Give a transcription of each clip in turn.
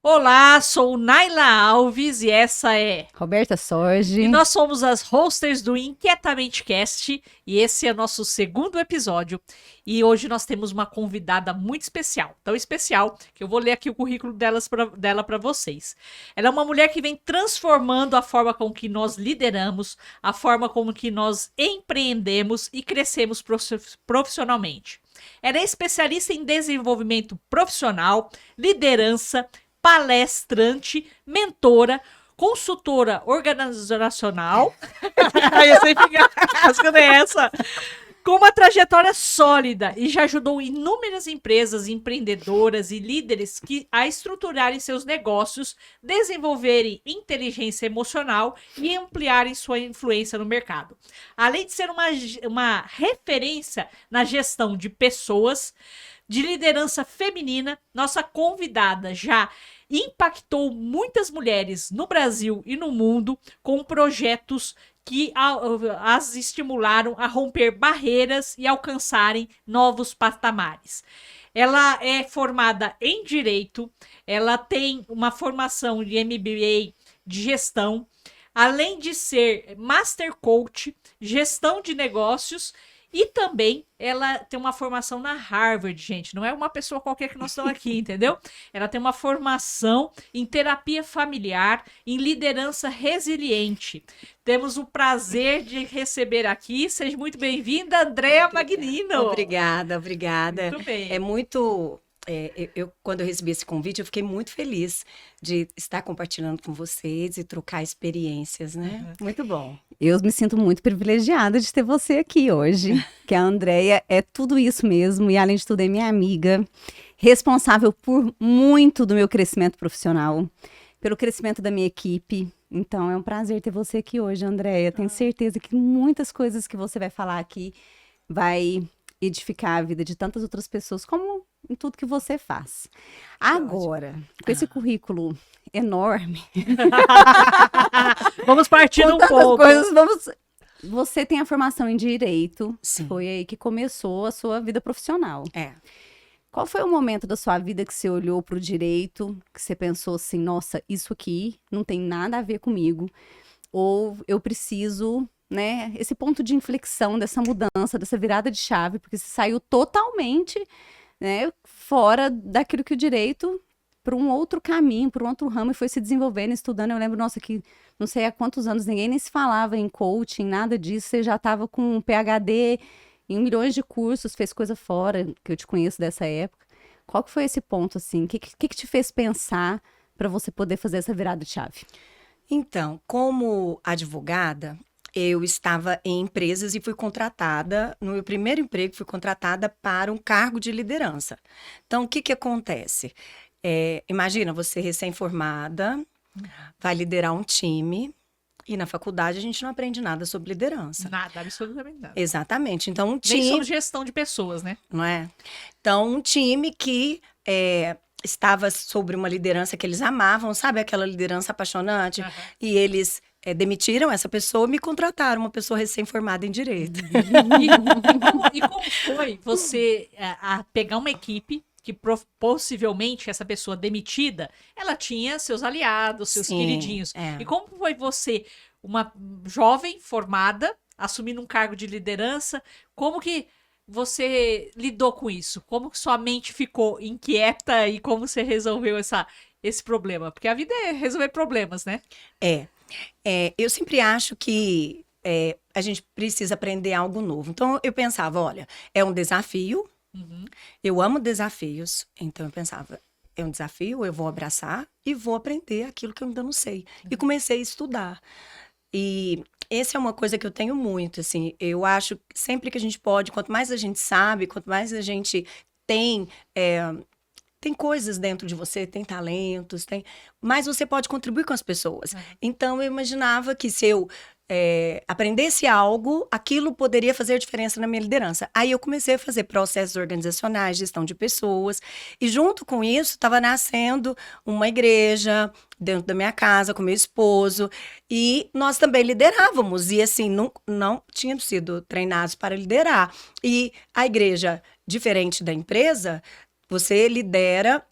Olá, sou Naila Alves e essa é... Roberta Sorge. E nós somos as hosters do Inquietamente Cast e esse é o nosso segundo episódio. E hoje nós temos uma convidada muito especial, tão especial que eu vou ler aqui o currículo dela para vocês. Ela é uma mulher que vem transformando a forma com que nós lideramos, a forma como que nós empreendemos e crescemos profissionalmente. Ela é especialista em desenvolvimento profissional, liderança, palestrante, mentora, consultora organizacional. Eu sei ficar rasgando essa. Com uma trajetória sólida e já ajudou inúmeras empresas, empreendedoras e líderes a estruturarem seus negócios, desenvolverem inteligência emocional e ampliarem sua influência no mercado. Além de ser uma referência na gestão de pessoas, de liderança feminina, nossa convidada já impactou muitas mulheres no Brasil e no mundo com projetos que as estimularam a romper barreiras e alcançarem novos patamares. Ela é formada em Direito, ela tem uma formação de MBA de gestão, além de ser Master Coach, gestão de negócios. E também ela tem uma formação na Harvard, gente. Não é uma pessoa qualquer que nós estamos aqui, entendeu? Ela tem uma formação em terapia familiar, em liderança resiliente. Temos o prazer de receber aqui. Seja muito bem-vinda, Andréa Magnino. Obrigada. Muito bem. É muito... quando eu recebi esse convite, eu fiquei muito feliz de estar compartilhando com vocês e trocar experiências, né? Muito bom. Eu me sinto muito privilegiada de ter você aqui hoje, que a Andréa é tudo isso mesmo e, além de tudo, é minha amiga, responsável por muito do meu crescimento profissional, pelo crescimento da minha equipe. Então, é um prazer ter você aqui hoje, Andréa. Tenho certeza que muitas coisas que você vai falar aqui vai edificar a vida de tantas outras pessoas, como em tudo que você faz. Agora, com esse currículo enorme... Vamos partir um pouco. Você tem a formação em Direito. Sim. Foi aí que começou a sua vida profissional. É. Qual foi o momento da sua vida que você olhou para o direito, que você pensou assim, nossa, isso aqui não tem nada a ver comigo, ou eu preciso... né, esse ponto de inflexão, dessa mudança, dessa virada de chave, porque você saiu totalmente, né, fora daquilo que o direito, para um outro caminho, para um outro ramo, e foi se desenvolvendo, estudando. Eu lembro, nossa, que não sei há quantos anos ninguém nem se falava em coaching, nada disso, você já estava com um PhD em milhões de cursos, fez coisa fora, que eu te conheço dessa época. Qual que foi esse ponto, assim? O que te fez pensar para você poder fazer essa virada de chave? Então, como advogada, eu estava em empresas e fui contratada, no meu primeiro emprego, fui contratada para um cargo de liderança. Então, o que acontece? Imagina, você recém-formada, vai liderar um time, e na faculdade a gente não aprende nada sobre liderança. Nada, absolutamente nada. Exatamente. Então, um Nem time... sobre gestão de pessoas, né? Não é? Então, um time que estava sobre uma liderança que eles amavam, sabe? Aquela liderança apaixonante. Uhum. E eles demitiram essa pessoa e me contrataram, uma pessoa recém-formada em Direito. E como foi você a pegar uma equipe que possivelmente essa pessoa demitida, ela tinha seus aliados, seus Sim, queridinhos. é. E como foi você, uma jovem formada, assumindo um cargo de liderança, como que você lidou com isso? Como que sua mente ficou inquieta e como você resolveu esse problema? Porque a vida é resolver problemas, né? Eu sempre acho que a gente precisa aprender algo novo. Então, eu pensava, olha, é um desafio, eu amo desafios, então eu pensava, é um desafio, eu vou abraçar e vou aprender aquilo que eu ainda não sei. E comecei a estudar. E essa é uma coisa que eu tenho muito, assim, eu acho que sempre que a gente pode, quanto mais a gente sabe, quanto mais a gente tem coisas dentro de você, tem talentos, mais você pode contribuir com as pessoas. Então, eu imaginava que se eu aprendesse algo, aquilo poderia fazer diferença na minha liderança. Aí eu comecei a fazer processos organizacionais, gestão de pessoas, e junto com isso estava nascendo uma igreja dentro da minha casa com meu esposo, e nós também liderávamos, e assim, não tínhamos sido treinados para liderar. E a igreja, diferente da empresa, você lidera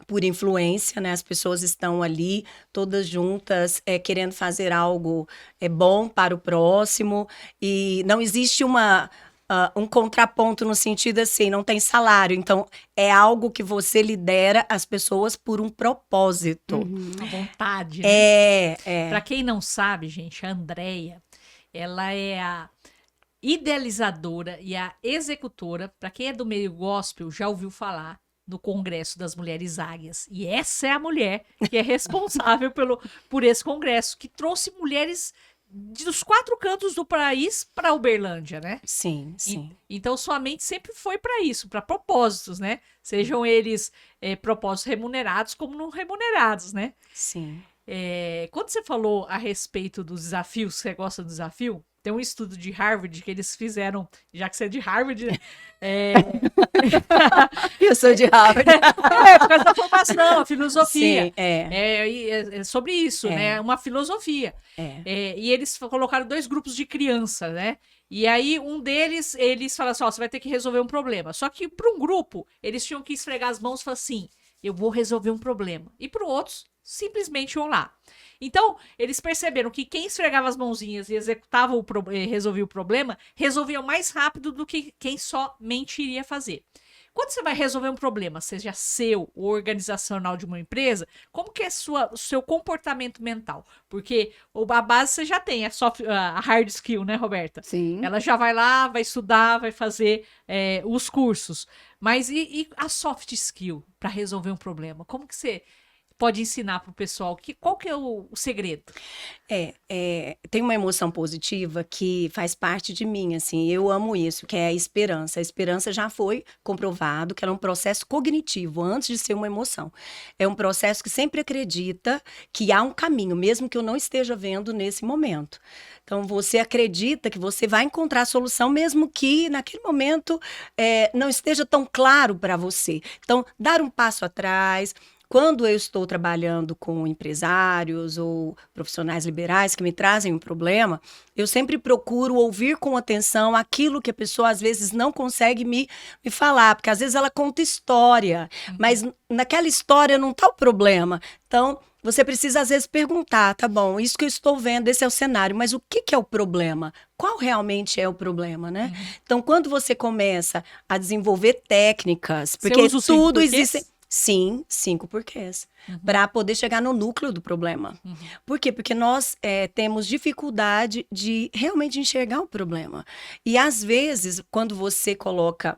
por influência, né? As pessoas estão ali, todas juntas, querendo fazer algo bom para o próximo, e não existe um contraponto no sentido assim, não tem salário, então é algo que você lidera as pessoas por um propósito. A vontade, né? É. Pra quem não sabe, gente, a Andrea, ela é a idealizadora e a executora, pra quem é do meio gospel, já ouviu falar no Congresso das Mulheres Águias. E essa é a mulher que é responsável por esse congresso, que trouxe mulheres dos 4 cantos do país para Uberlândia, né? Sim, sim. Então sua mente sempre foi para isso, para propósitos, né? Sejam eles propósitos remunerados como não remunerados, né? Sim. Quando você falou a respeito dos desafios, você gosta do desafio? Tem um estudo de Harvard que eles fizeram, já que você é de Harvard, né? Eu sou de Harvard. Por causa da formação, a filosofia. Sim, É sobre isso, né? Uma filosofia. E eles colocaram 2 grupos de crianças, né? E aí, um deles, eles falaram assim, ó, você vai ter que resolver um problema. Só que para um grupo, eles tinham que esfregar as mãos e falar assim, eu vou resolver um problema. E para outros, simplesmente iam lá. Então, eles perceberam que quem esfregava as mãozinhas e executava resolvia o problema, resolvia mais rápido do que quem somente iria fazer. Quando você vai resolver um problema, seja seu ou organizacional de uma empresa, como que é o seu comportamento mental? Porque a base você já tem, a hard skill, né, Roberta? Sim. Ela já vai lá, vai estudar, vai fazer os cursos. Mas e a soft skill para resolver um problema? Como que você pode ensinar para o pessoal? Qual que é o segredo? Tem uma emoção positiva que faz parte de mim, assim, eu amo isso, que é a esperança. A esperança já foi comprovado que ela é um processo cognitivo, antes de ser uma emoção. É um processo que sempre acredita que há um caminho, mesmo que eu não esteja vendo nesse momento. Então, você acredita que você vai encontrar a solução, mesmo que naquele momento não esteja tão claro para você. Então, dar um passo atrás. Quando eu estou trabalhando com empresários ou profissionais liberais que me trazem um problema, eu sempre procuro ouvir com atenção aquilo que a pessoa às vezes não consegue me falar, porque às vezes ela conta história, mas naquela história não está o problema. Então, você precisa às vezes perguntar, tá bom, isso que eu estou vendo, esse é o cenário, mas o que é o problema? Qual realmente é o problema, né? Então, quando você começa a desenvolver técnicas, porque tudo existe... Sim, 5 porquês. Para poder chegar no núcleo do problema. Por quê? Porque nós temos dificuldade de realmente enxergar o problema. E às vezes, quando você coloca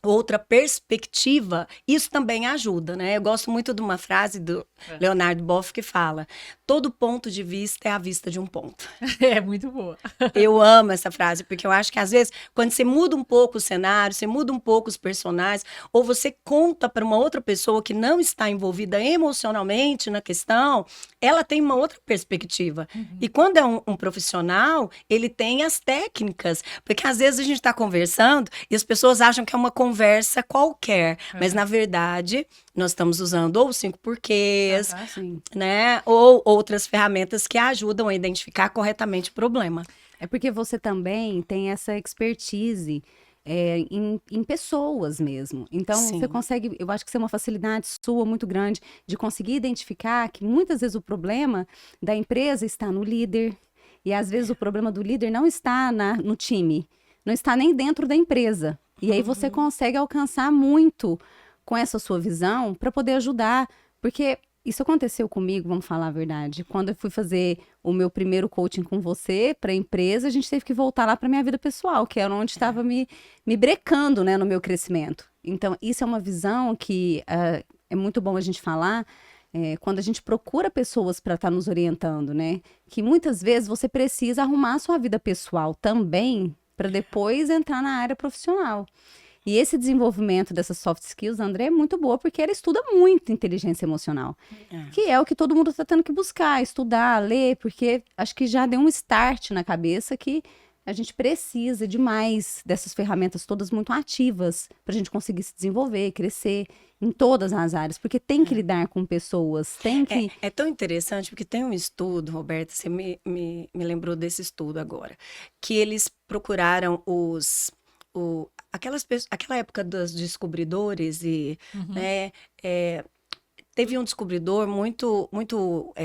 outra perspectiva, isso também ajuda, né? Eu gosto muito de uma frase do Leonardo Boff que fala: todo ponto de vista é a vista de um ponto. É muito boa. Eu amo essa frase, porque eu acho que às vezes, quando você muda um pouco o cenário, você muda um pouco os personagens, ou você conta para uma outra pessoa que não está envolvida emocionalmente na questão, ela tem uma outra perspectiva. E quando é um profissional, ele tem as técnicas, porque às vezes a gente está conversando e as pessoas acham que é uma conversa qualquer, mas na verdade nós estamos usando ou 5 porquês, né, ou outras ferramentas que ajudam a identificar corretamente o problema. É porque você também tem essa expertise em pessoas mesmo. Então, você consegue, eu acho que isso é uma facilidade sua muito grande de conseguir identificar que muitas vezes o problema da empresa está no líder, e às vezes o problema do líder não está no time, não está nem dentro da empresa. E aí você consegue alcançar muito com essa sua visão para poder ajudar, porque isso aconteceu comigo, vamos falar a verdade. Quando eu fui fazer o meu primeiro coaching com você para a empresa, a gente teve que voltar lá para minha vida pessoal, que era onde estava me brecando, né, no meu crescimento. Então, isso é uma visão que é muito bom a gente falar quando a gente procura pessoas para estar nos orientando, né? Que muitas vezes você precisa arrumar a sua vida pessoal também para depois entrar na área profissional. E esse desenvolvimento dessas soft skills, André, é muito boa, porque ela estuda muito inteligência emocional. Que é o que todo mundo está tendo que buscar, estudar, ler, porque acho que já deu um start na cabeça que a gente precisa demais dessas ferramentas todas muito ativas para a gente conseguir se desenvolver, crescer em todas as áreas, porque tem que lidar com pessoas, tem que... É tão interessante, porque tem um estudo, Roberta, você me lembrou desse estudo agora, que eles procuraram aquela época dos descobridores e, né, teve um descobridor muito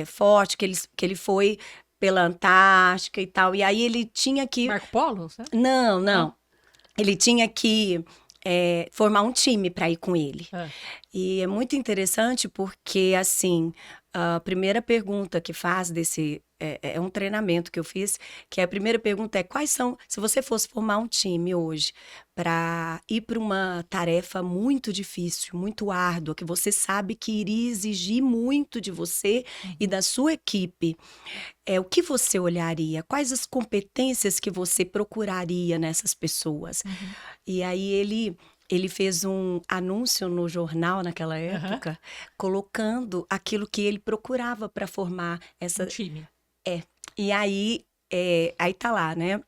forte, que ele foi pela Antártica e tal, e aí ele tinha que... Marco Polo, sabe? Não, não. Não? Ele tinha que formar um time para ir com ele. É. E é muito interessante porque, assim, a primeira pergunta que faz desse... É um treinamento que eu fiz, que a primeira pergunta é quais são... Se você fosse formar um time hoje para ir para uma tarefa muito difícil, muito árdua, que você sabe que iria exigir muito de você e da sua equipe, o que você olharia? Quais as competências que você procuraria nessas pessoas? E aí ele fez um anúncio no jornal naquela época, colocando aquilo que ele procurava para formar essa... Um time. E aí, aí tá lá, né?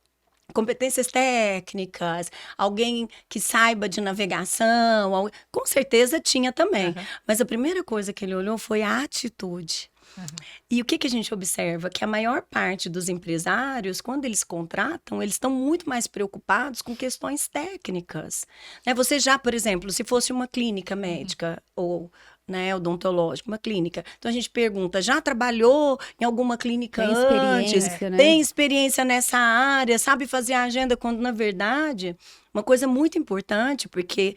Competências técnicas, alguém que saiba de navegação, com certeza tinha também. Mas a primeira coisa que ele olhou foi a atitude. E o que a gente observa? Que a maior parte dos empresários, quando eles contratam, eles estão muito mais preocupados com questões técnicas. Né? Você já, por exemplo, se fosse uma clínica médica ou odontológica, uma clínica. Então a gente pergunta, já trabalhou em alguma clínica Tem antes? experiência, né? Tem experiência nessa área? Sabe fazer a agenda? Quando, na verdade, uma coisa muito importante, porque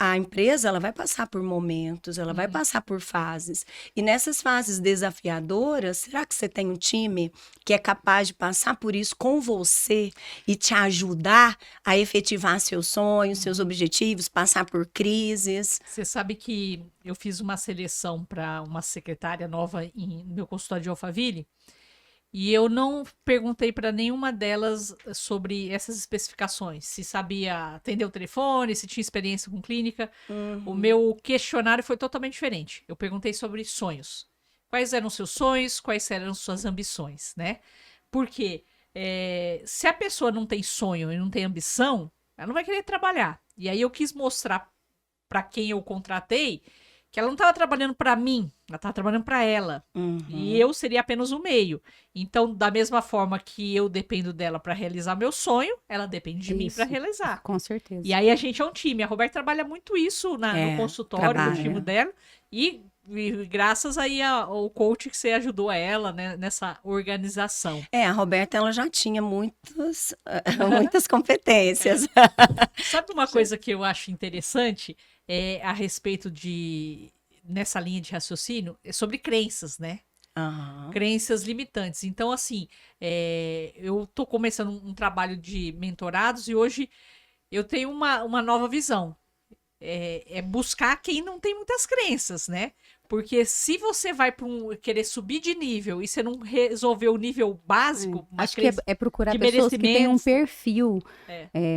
a empresa ela vai passar por momentos, ela vai passar por fases. E nessas fases desafiadoras, será que você tem um time que é capaz de passar por isso com você e te ajudar a efetivar seus sonhos, seus objetivos, passar por crises? Você sabe que eu fiz uma seleção para uma secretária nova no meu consultório de Alphaville e eu não perguntei para nenhuma delas sobre essas especificações, se sabia atender o telefone, se tinha experiência com clínica. O meu questionário foi totalmente diferente. Eu perguntei sobre sonhos. Quais eram seus sonhos, quais eram suas ambições, né? Porque se a pessoa não tem sonho e não tem ambição, ela não vai querer trabalhar. E aí eu quis mostrar para quem eu contratei que ela não estava trabalhando para mim, ela estava trabalhando para ela. E eu seria apenas um meio. Então, da mesma forma que eu dependo dela para realizar meu sonho, ela depende de mim para realizar. Com certeza. E aí a gente é um time. A Roberta trabalha muito isso no consultório, no time dela. E graças aí ao coach que você ajudou ela, né, nessa organização. A Roberta ela já tinha muitas competências. Sabe uma coisa que eu acho interessante a respeito nessa linha de raciocínio? É sobre crenças, né? Crenças limitantes. Então, assim, eu tô começando um trabalho de mentorados e hoje eu tenho uma nova visão. Buscar quem não tem muitas crenças, né? Porque se você vai para querer subir de nível e você não resolver o nível básico... Acho que é procurar pessoas que têm um perfil,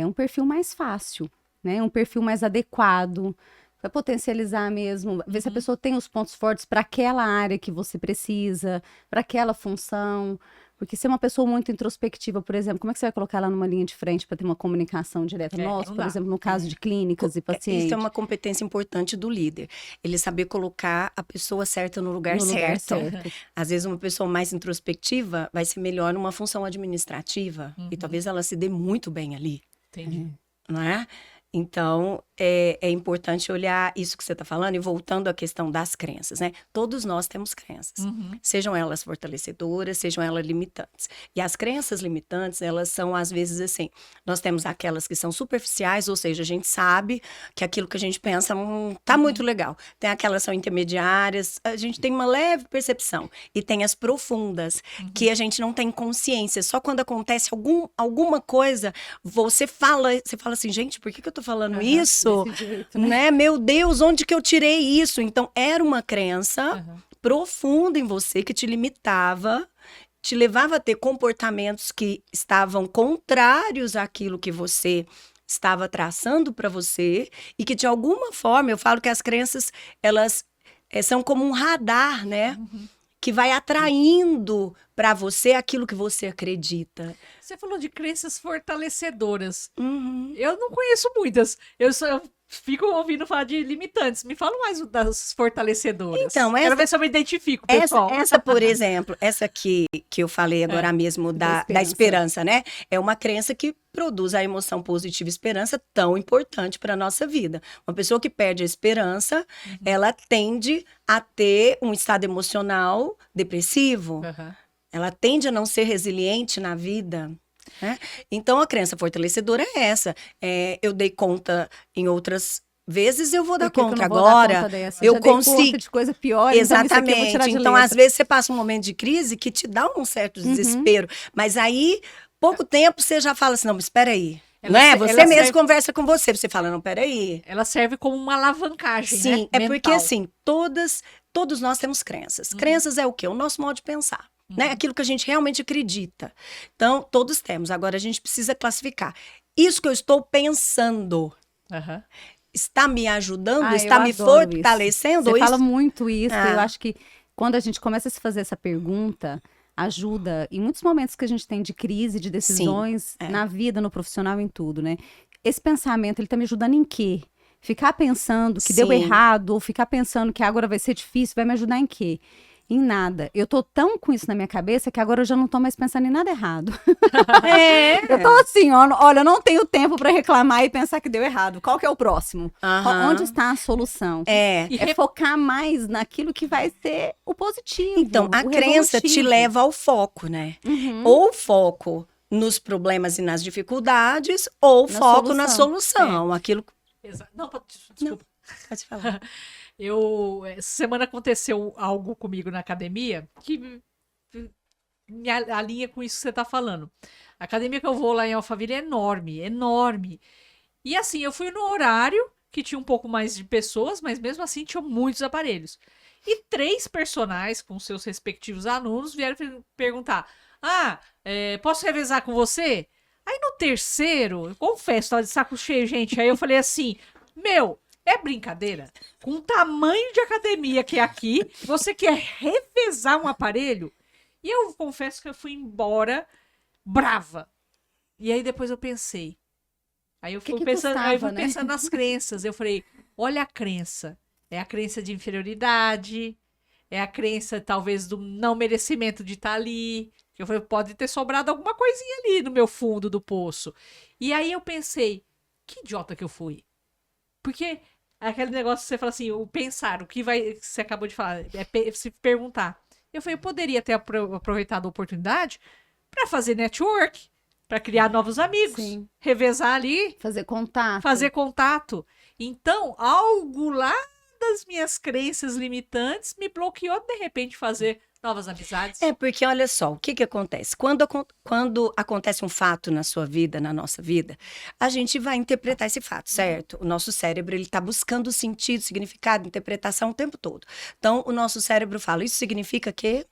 um perfil mais fácil, né? Um perfil mais adequado, para potencializar mesmo, ver se a pessoa tem os pontos fortes para aquela área que você precisa, para aquela função. Porque se é uma pessoa muito introspectiva, por exemplo, como é que você vai colocar ela numa linha de frente para ter uma comunicação direta? Nossa, por exemplo, no caso de clínicas e pacientes. Isso é uma competência importante do líder. Ele saber colocar a pessoa certa no lugar certo. Às vezes, uma pessoa mais introspectiva vai ser melhor numa função administrativa. E talvez ela se dê muito bem ali. Entendi. Não é? Então, é importante olhar isso que você está falando e voltando à questão das crenças, né? Todos nós temos crenças, sejam elas fortalecedoras, sejam elas limitantes. E as crenças limitantes, elas são, às vezes, assim, nós temos aquelas que são superficiais, ou seja, a gente sabe que aquilo que a gente pensa não tá muito legal. Tem aquelas que são intermediárias, a gente tem uma leve percepção. E tem as profundas, que a gente não tem consciência. Só quando acontece alguma coisa, você fala assim, gente, por que eu tô falando isso? Jeito, Né? Meu Deus, onde que eu tirei isso? Então, era uma crença profunda em você que te limitava, te levava a ter comportamentos que estavam contrários àquilo que você estava traçando para você e que, de alguma forma, eu falo que as crenças, elas são como um radar, né? Que vai atraindo para você aquilo que você acredita. Você falou de crenças fortalecedoras. Eu não conheço muitas. Eu fico ouvindo falar de limitantes. Me fala mais das fortalecedoras. Então, Quero ver se eu me identifico, pessoal. Essa, por exemplo, essa que eu falei agora mesmo da da esperança, né? É uma crença que produz a emoção positiva e esperança tão importante para a nossa vida. Uma pessoa que perde a esperança, ela tende a ter um estado emocional depressivo. Aham. Ela tende a não ser resiliente na vida. Né? Então, a crença fortalecedora é essa. Eu dei conta em outras vezes, eu vou dar Por que que conta eu não vou dar agora. conta dessa? Eu Já dei consigo. conta de coisa pior, então isso aqui eu vou Exatamente. tirar de Então, letra. às vezes, você passa um momento de crise que te dá um certo desespero. Mas aí, pouco tempo, você já fala assim, não, mas espera aí. Ela Não é? se- Você ela mesmo serve- conversa com você. Você fala, não, peraí. Ela serve como uma alavancagem, Sim, né? é porque Mental. assim, todos nós temos crenças. Crenças é o quê? O nosso modo de pensar. Né? Aquilo que a gente realmente acredita. Então, todos temos. Agora, a gente precisa classificar. Isso que eu estou pensando Aham. está me ajudando? Ah, Está eu me adoro isso. fortalecendo? Você Isso- fala muito isso. Ah. Eu acho que quando a gente começa a se fazer essa pergunta, ajuda em muitos momentos que a gente tem de crise, de decisões é. na vida, no profissional, em tudo, né? Esse pensamento, ele tá me ajudando em quê? Ficar pensando que deu Sim. errado, ou ficar pensando que agora vai ser difícil, vai me ajudar em quê? Em nada. Eu tô tão com isso na minha cabeça que agora eu já não tô mais pensando em nada errado. Eu tô assim, ó, olha, eu não tenho tempo pra reclamar e pensar que deu errado. Qual que é o próximo? Aham. Onde está a solução? É. E É focar mais naquilo que vai ser o positivo. Então, a o crença te revolutivo. leva ao foco, né? Uhum. Ou foco nos problemas e nas dificuldades, ou Na foco na solução. solução. Aquilo. Não, desculpa. Pode falar. Essa semana aconteceu algo comigo na academia que me alinha com isso que você tá falando. A academia que eu vou lá em Alphaville é enorme, enorme. E assim, eu fui no horário que tinha um pouco mais de pessoas, mas mesmo assim tinha muitos aparelhos. E 3 personagens com seus respectivos alunos vieram perguntar: posso revezar com você? Aí no terceiro, eu confesso, tava de saco cheio, gente. Aí eu falei assim: meu, é brincadeira? Com o tamanho de academia que é aqui, você quer revezar um aparelho? E eu confesso que eu fui embora brava. E aí depois eu pensei. Aí eu fui que pensando, aí eu fui custava, né? pensando nas crenças. Eu falei, olha a crença. É a crença de inferioridade, é a crença talvez do não merecimento de estar ali. Eu falei, pode ter sobrado alguma coisinha ali no meu fundo do poço. E aí eu pensei, que idiota que eu fui. Porque aquele negócio que você fala assim, o pensar, o que vai, que você acabou de falar, é se perguntar. Eu falei, eu poderia ter aproveitado a oportunidade para fazer network, para criar novos amigos, Sim. revezar ali, Fazer contato. fazer contato. Então, algo lá das minhas crenças limitantes me bloqueou de repente fazer novas amizades. É, porque olha só, o que que acontece? Quando acontece um fato na sua vida, na nossa vida, a gente vai interpretar esse fato, certo? O nosso cérebro, ele tá buscando sentido, significado, interpretação o tempo todo. Então, o nosso cérebro fala, isso significa que...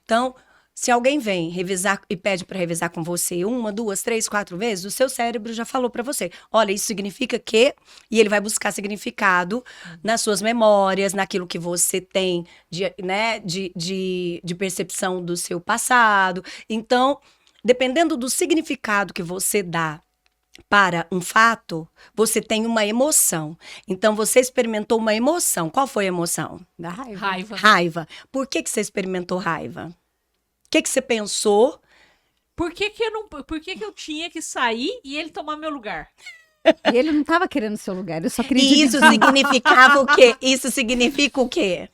Então, se alguém vem revisar e pede para revisar com você 1, 2, 3, 4 vezes, o seu cérebro já falou para você, olha, isso significa que... E ele vai buscar significado nas suas memórias, naquilo que você tem de percepção do seu passado. Então, dependendo do significado que você dá para um fato, você tem uma emoção. Então, você experimentou uma emoção. Qual foi a emoção? Da raiva. Raiva. Raiva. Por que você experimentou raiva? O que você pensou? Por que que eu tinha que sair e ele tomar meu lugar? E ele não estava querendo o seu lugar, ele só queria E isso dividir. significava o quê? Isso significa o quê?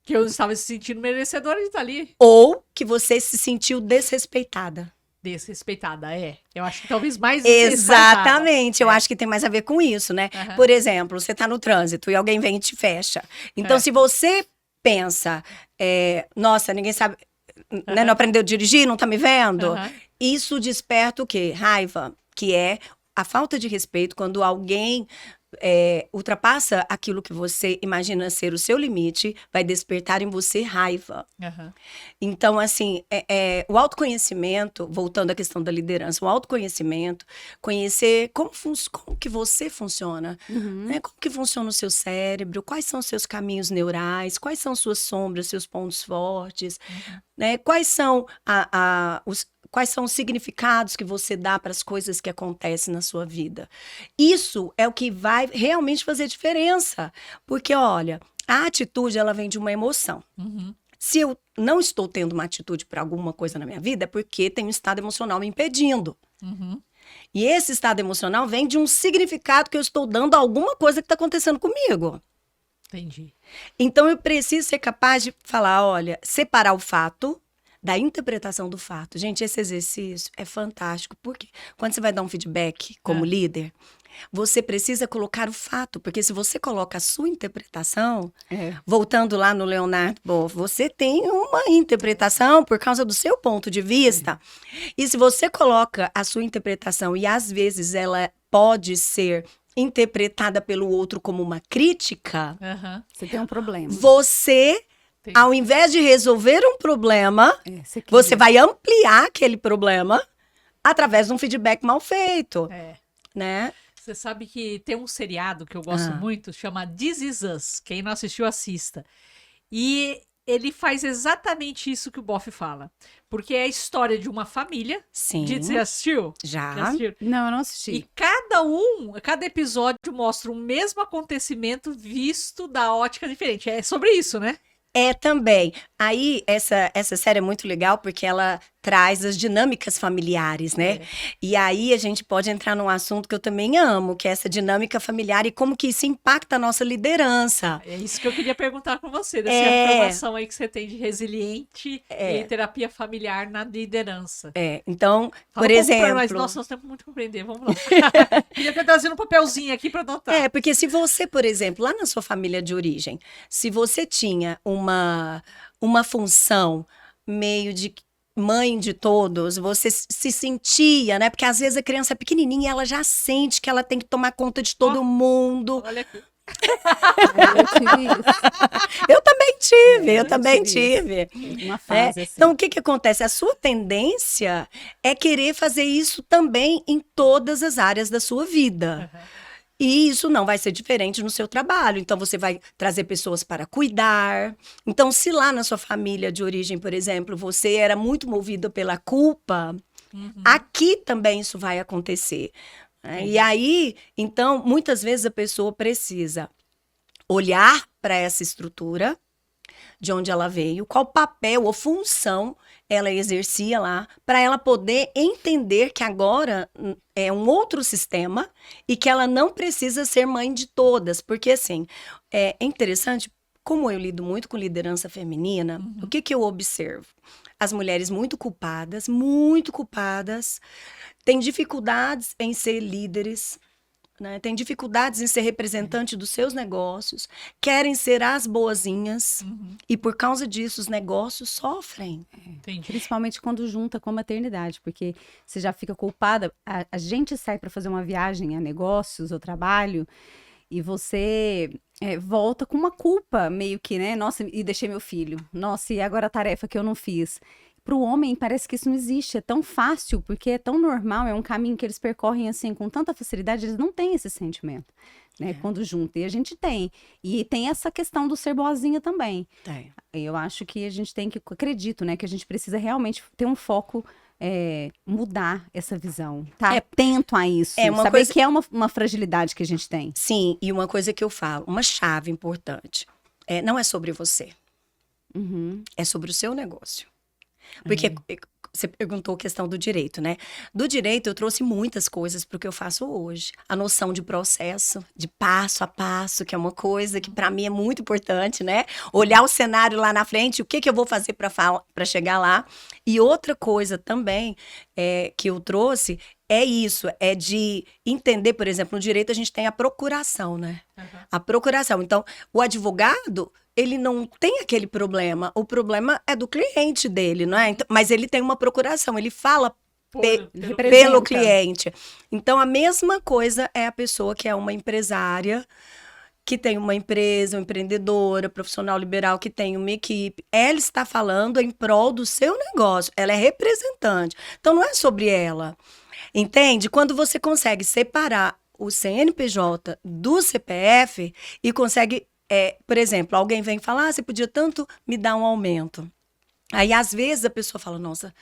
Que eu estava se sentindo merecedora de estar ali. Ou que você se sentiu desrespeitada. Desrespeitada, é. Eu acho que talvez mais desrespeitada. Exatamente, eu acho que tem mais a ver com isso, né? Aham. Por exemplo, você tá no trânsito e alguém vem e te fecha. Então, É. se você pensa, nossa, ninguém sabe, né, não aprendeu a dirigir, não tá me vendo? Aham. Isso desperta o quê? Raiva, que é a falta de respeito quando alguém ultrapassa aquilo que você imagina ser o seu limite, vai despertar em você raiva. Aham. Então, assim, o autoconhecimento, voltando à questão da liderança, o autoconhecimento, conhecer como que você funciona, né? Como que funciona o seu cérebro, quais são os seus caminhos neurais, quais são suas sombras, seus pontos fortes, né? Quais são quais são os significados que você dá para as coisas que acontecem na sua vida. Isso é o que vai realmente fazer diferença. Porque, olha, a atitude, ela vem de uma emoção. Uhum. Se eu não estou tendo uma atitude para alguma coisa na minha vida, é porque tem um estado emocional me impedindo. Uhum. E esse estado emocional vem de um significado que eu estou dando a alguma coisa que está acontecendo comigo. Entendi. Então, eu preciso ser capaz de falar, olha, separar o fato da interpretação do fato. Gente, esse exercício é fantástico, porque quando você vai dar um feedback como líder, você precisa colocar o fato, porque se você coloca a sua interpretação, voltando lá no Leonardo Boff, você tem uma interpretação por causa do seu ponto de vista. E se você coloca a sua interpretação, e às vezes ela pode ser interpretada pelo outro como uma crítica, Aham. Você tem um problema. você, Entendi. ao invés de resolver um problema, você vai ampliar aquele problema através de um feedback mal feito, É. né? Você sabe que tem um seriado que eu gosto muito, chama This Is Us. Quem não assistiu, assista. E ele faz exatamente isso que o Boff fala. Porque é a história de uma família. Sim. Você assistiu? Já. assistiu? Não, eu não E assisti. cada episódio mostra o mesmo acontecimento visto da ótica diferente. É sobre isso, né? É também. Aí, essa série é muito legal porque ela traz as dinâmicas familiares, né? E aí a gente pode entrar num assunto que eu também amo, que é essa dinâmica familiar e como que isso impacta a nossa liderança. É isso que eu queria perguntar com você, dessa formação aí que você tem de resiliente e terapia familiar na liderança. Então, Fala por um pouco pra exemplo... nós. Nossa, nós temos muito que aprender, vamos lá. Queria ter trazido um papelzinho aqui pra anotar. Porque se você, por exemplo, lá na sua família de origem, se você tinha uma função meio de mãe de todos, você se sentia, né? Porque às vezes a criança é pequenininha e ela já sente que ela tem que tomar conta de todo mundo. Olha aqui. Eu tive isso. Eu também tive. Uma fase assim. Então, o que que acontece? A sua tendência é querer fazer isso também em todas as áreas da sua vida. E isso não vai ser diferente no seu trabalho. Então, você vai trazer pessoas para cuidar. Então, se lá na sua família de origem, por exemplo, você era muito movido pela culpa, aqui também isso vai acontecer. Né? E aí, então, muitas vezes a pessoa precisa olhar para essa estrutura, de onde ela veio, qual papel ou função ela exercia lá, para ela poder entender que agora é um outro sistema e que ela não precisa ser mãe de todas. Porque, assim, é interessante, como eu lido muito com liderança feminina, o que que eu observo? As mulheres muito culpadas, têm dificuldades em ser líderes, né? Tem dificuldades em ser representante dos seus negócios, querem ser as boazinhas e por causa disso os negócios sofrem. Entendi. Principalmente quando junta com a maternidade, porque você já fica culpada. A gente sai para fazer uma viagem a negócios ou trabalho e você volta com uma culpa meio que, né? Nossa, e deixei meu filho. Nossa, e agora a tarefa que eu não fiz. Para o homem parece que isso não existe, é tão fácil, porque é tão normal, é um caminho que eles percorrem assim com tanta facilidade, eles não têm esse sentimento, né, quando juntam, e a gente tem. E tem essa questão do ser boazinha também. Eu acho que a gente tem que, acredito, né, que a gente precisa realmente ter um foco, mudar essa visão, tá atento a isso, uma saber coisa... que é uma fragilidade que a gente tem. Sim, e uma coisa que eu falo, uma chave importante, não é sobre você, é sobre o seu negócio. Porque você perguntou a questão do direito, né? Do direito eu trouxe muitas coisas para o que eu faço hoje. A noção de processo, de passo a passo, que é uma coisa que para mim é muito importante, né? Olhar o cenário lá na frente, o que que eu vou fazer para chegar lá. E outra coisa também que eu trouxe é isso, é de entender, por exemplo, no direito a gente tem a procuração, né? A procuração. Então, o advogado, ele não tem aquele problema. O problema é do cliente dele, não é? Então, mas ele tem uma procuração, ele fala pelo cliente. Então, a mesma coisa é a pessoa que é uma empresária, que tem uma empresa, uma empreendedora, profissional liberal, que tem uma equipe. Ela está falando em prol do seu negócio. Ela é representante. Então, não é sobre ela. Entende? Quando você consegue separar o CNPJ do CPF e consegue, por exemplo, alguém vem falar, você podia tanto me dar um aumento. Aí, às vezes, a pessoa fala, nossa,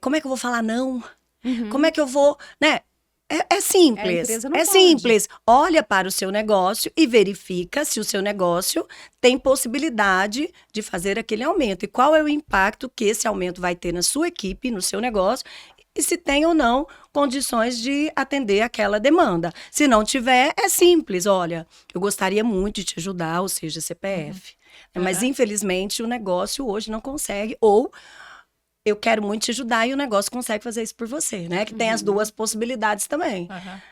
como é que eu vou falar não? Uhum. Como é que eu vou, né? É A simples, empresa não é pode. simples. Olha para o seu negócio e verifica se o seu negócio tem possibilidade de fazer aquele aumento. E qual é o impacto que esse aumento vai ter na sua equipe, no seu negócio, e se tem ou não condições de atender aquela demanda. Se não tiver, é simples. Olha, eu gostaria muito de te ajudar, ou seja, CPF. Mas, infelizmente, o negócio hoje não consegue, ou eu quero muito te ajudar e o negócio consegue fazer isso por você, né? Que tem as duas possibilidades também. Aham.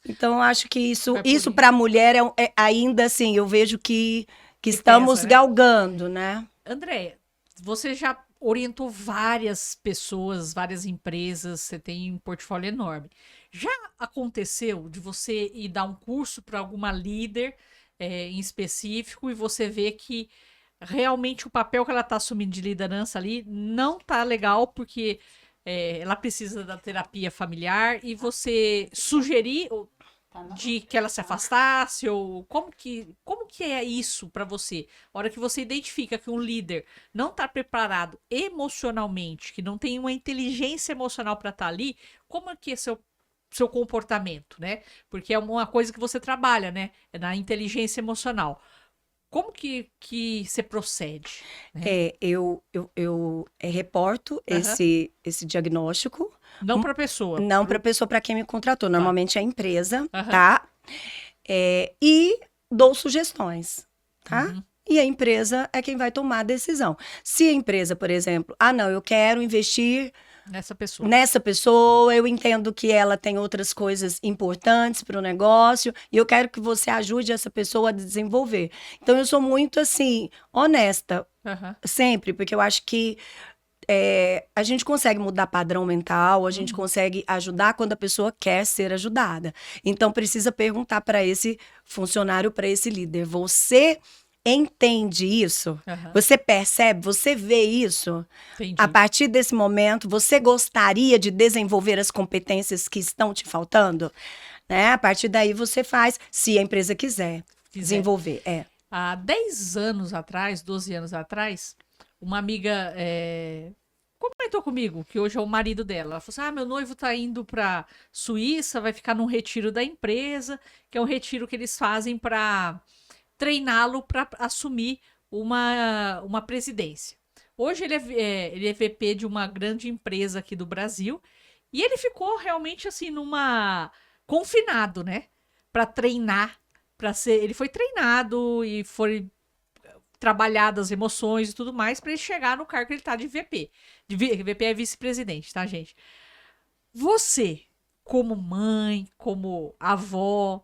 Então, eu acho que isso Vai por aí. para a mulher é ainda assim, eu vejo que Que estamos pesa, né? galgando, né? Andréia, você já orientou várias pessoas, várias empresas, você tem um portfólio enorme. Já aconteceu de você ir dar um curso para alguma líder em específico e você ver que realmente o papel que ela está assumindo de liderança ali não tá legal porque ela precisa da terapia familiar e você sugerir de que ela se afastasse ou como que é isso para você? A hora que você identifica que um líder não está preparado emocionalmente, que não tem uma inteligência emocional para estar ali, como é que é seu comportamento, né? Porque é uma coisa que você trabalha, né? É na inteligência emocional. Como que você procede? Eu reporto Aham. esse diagnóstico, Não para pessoa. não para a pessoa para quem me contratou, normalmente é a empresa, Aham. tá? E dou sugestões, tá? Uhum. E a empresa é quem vai tomar a decisão. Se a empresa, por exemplo, não, eu quero investir Nessa pessoa. nessa pessoa, eu entendo que ela tem outras coisas importantes para o negócio e eu quero que você ajude essa pessoa a desenvolver. Então, eu sou muito, assim, honesta, Aham. sempre, porque eu acho que a gente consegue mudar padrão mental, a gente consegue ajudar quando a pessoa quer ser ajudada. Então, precisa perguntar para esse funcionário, para esse líder, você entende isso? Aham. Você percebe? Você vê isso? Entendi. A partir desse momento, você gostaria de desenvolver as competências que estão te faltando? Né? A partir daí você faz, se a empresa quiser desenvolver. Há 10 anos atrás, 12 anos atrás, uma amiga comentou comigo, que hoje é o marido dela. Ela falou assim: meu noivo tá indo pra Suíça, vai ficar num retiro da empresa, que é um retiro que eles fazem para treiná-lo para assumir uma presidência. Hoje ele é VP de uma grande empresa aqui do Brasil e ele ficou realmente assim confinado, né, para treinar, ele foi treinado e foi trabalhado as emoções e tudo mais para ele chegar no cargo que ele tá de VP. VP é vice-presidente, tá, gente? Você, como mãe, como avó,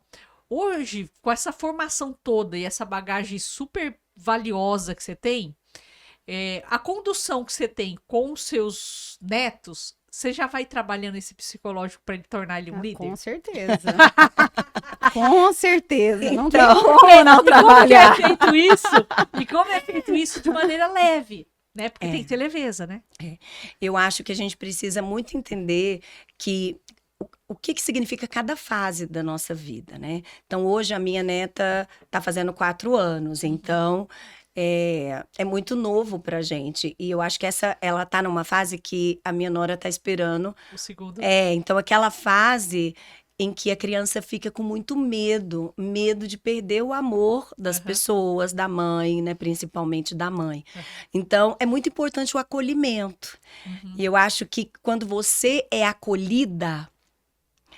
hoje, com essa formação toda e essa bagagem super valiosa que você tem, a condução que você tem com os seus netos, você já vai trabalhando esse psicológico para ele tornar ele um líder? Com certeza. Com certeza. Não tem Então, como não trabalhar. E como é feito isso de maneira leve, né? Porque tem que ter leveza, né? eu acho que a gente precisa muito entender que o que significa cada fase da nossa vida, né? Então, hoje a minha neta está fazendo 4 anos, então é muito novo pra gente. E eu acho que ela tá numa fase que a minha nora tá esperando. O segundo. Então aquela fase em que a criança fica com muito medo de perder o amor das pessoas, da mãe, né? Principalmente da mãe. Então, é muito importante o acolhimento. E eu acho que quando você é acolhida,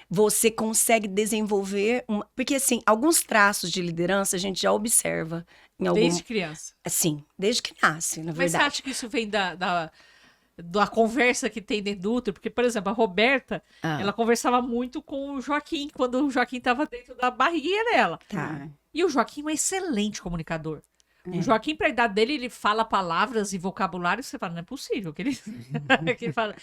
você consegue desenvolver porque, assim, alguns traços de liderança a gente já observa em algum... Desde criança. Assim, desde que nasce, na Mas verdade. você acha que isso vem da conversa que tem dentro do útero? Porque, por exemplo, a Roberta, ela conversava muito com o Joaquim, quando o Joaquim estava dentro da barriguinha dela. Tá. E o Joaquim é um excelente comunicador. O Joaquim, pra idade dele, ele fala palavras e vocabulário, você fala, não é possível que ele, que ele fala.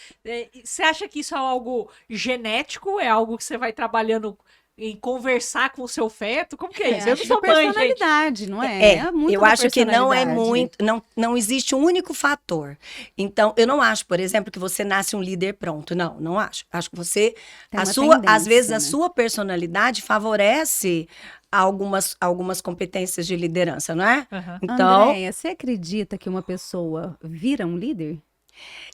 Você acha que isso é algo genético? É algo que você vai trabalhando em conversar com o seu feto? Como que é isso? Eu não Acho sou que é mãe, gente. personalidade, não é? Muito eu da acho que não é personalidade. muito, não existe um único fator. Então, eu não acho, por exemplo, que você nasce um líder pronto. Não acho. Acho que você, Tem uma às vezes, tendência, a né? sua personalidade algumas competências de liderança, não é? Aham. Então, Andréia, você acredita que uma pessoa vira um líder?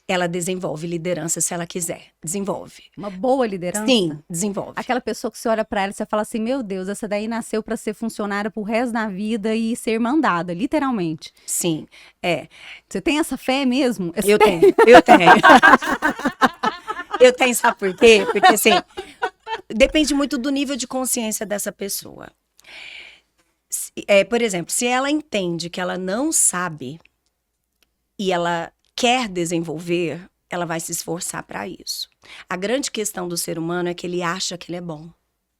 Ela desenvolve liderança se ela quiser. Desenvolve. Uma boa liderança? Sim, desenvolve. Aquela pessoa que você olha pra ela e você fala assim, meu Deus, essa daí nasceu pra ser funcionária pro resto da vida e ser mandada, literalmente. Sim, Você tem essa fé mesmo? eu tenho. Eu tenho, sabe por quê? Porque, assim, depende muito do nível de consciência dessa pessoa. Por exemplo, se ela entende que ela não sabe e ela quer desenvolver, ela vai se esforçar para isso. A grande questão do ser humano é que ele acha que ele é bom.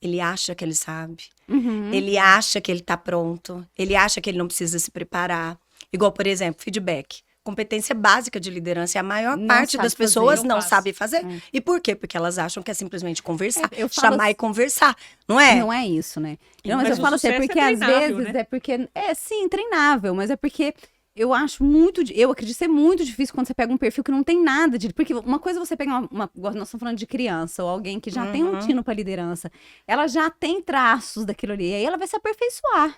Ele acha que ele sabe. Uhum. Ele acha que ele está pronto. Ele acha que ele não precisa se preparar. Igual, por exemplo, feedback. Competência básica de liderança. E a maior Não parte sabe das pessoas fazer, não não faz. sabe fazer. E por quê? Porque elas acham que é simplesmente conversar. Eu falo Chamar e conversar. Não é? Não é isso, né? Não, mas Mas eu o falo assim, é sucesso porque é às treinável, vezes né? é porque. É, sim, treinável, mas é porque eu acho muito. Eu acredito ser muito difícil quando você pega um perfil que não tem nada de. Porque uma coisa é você pegar nós estamos falando de criança, ou alguém que já tem um tino para liderança. Ela já tem traços daquilo ali. Aí ela vai se aperfeiçoar.